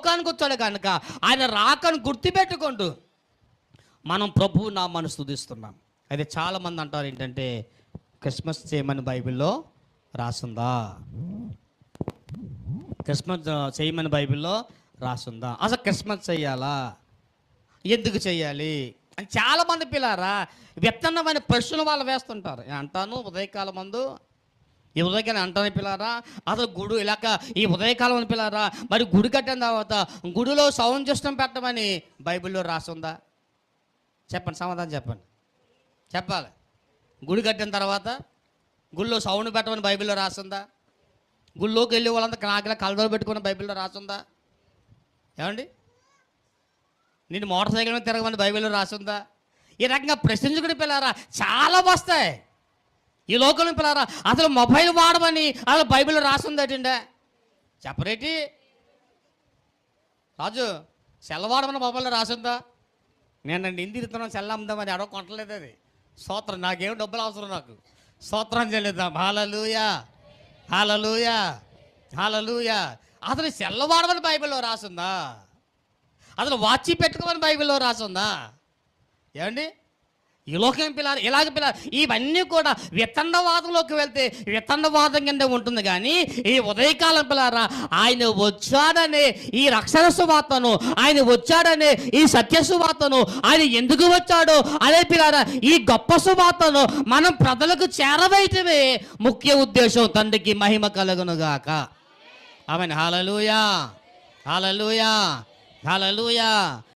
లోకానికి వచ్చాడు కనుక ఆయన రాకను గుర్తుపెట్టుకుంటూ మనం ప్రభువు నామాన్ని స్తుతిస్తున్నాం. అయితే చాలామంది అంటారు ఏంటంటే క్రిస్మస్ చేయమని బైబిల్లో రాసుందా, క్రిస్మస్ చేయమని బైబిల్లో రాసుందా, అసలు క్రిస్మస్ చెయ్యాలా, ఎందుకు చెయ్యాలి అని చాలామంది పిల్లారా విత్తనమైన ప్రశ్నలు వాళ్ళు వేస్తుంటారు. నేను అంటాను ఉదయకాలం మందు ఈ ఉదయకాలం అంటాను పిల్లారా, అసలు గుడి ఇలాక ఈ ఉదయకాలం అని పిల్లారా మరి గుడి కట్టిన తర్వాత గుడిలో సౌండ్ సిస్టమ్ పెట్టమని బైబిల్లో రాసుందా? చెప్పండి, సమాధానం చెప్పండి, చెప్పాలి. గుడి కట్టిన తర్వాత గుళ్ళో సౌండ్ పెట్టమని బైబిల్లో రాసుందా? గుళ్ళోకి వెళ్ళి వాళ్ళంతా నాకులా కలదలు పెట్టుకుని బైబిల్లో రాసుందా? ఏమండి, నేను మోటార్ సైకిల్ మీద తిరగమని బైబిల్లో రాసుందా? ఈ రకంగా ప్రశ్నించుకుని పిల్లారా చాలా వస్తాయి ఈ లోకంలో పిల్లారా. అసలు మొబైల్ వాడమని అసలు బైబిల్లో రాసుందటండే, చెప్పరేటి రాజు? సెల్ వాడమని మొబైల్లో రాసుందా? నేను ఇంటి తిరుగుతున్నాను, సెల్ అమ్ముదామని అడవ కొట్టలేదు. అది స్తోత్రం, నాకేం డబ్బులు అవసరం, నాకు స్తోత్రం చేయలేదాం. హల్లెలూయా, హల్లెలూయా, హల్లెలూయా. అసలు సెల్ వాడమని బైబిల్లో రాసుందా? అసలు వాచి పెట్టుకోమని బైబిల్లో రాసుందా? ఏమండి, ఈ లోకం పిల్లలు ఇలాగ పిల్లలు ఇవన్నీ కూడా వితండవాదంలోకి వెళ్తే వితండవాదం కింద ఉంటుంది. కానీ ఈ ఉదయకాలం పిల్లారా ఆయన వచ్చాడనే ఈ రక్షణ సువార్తను, ఆయన వచ్చాడనే ఈ సత్య సువార్తను, ఆయన ఎందుకు వచ్చాడో అదే పిల్లారా ఈ గొప్ప సువార్తను మనం ప్రజలకు చేరవేయటమే ముఖ్య ఉద్దేశం. తండ్రికి మహిమ కలుగునుగాక. ఆమేన్. హల్లెలూయా, హల్లెలూయా, హల్లెలూయా.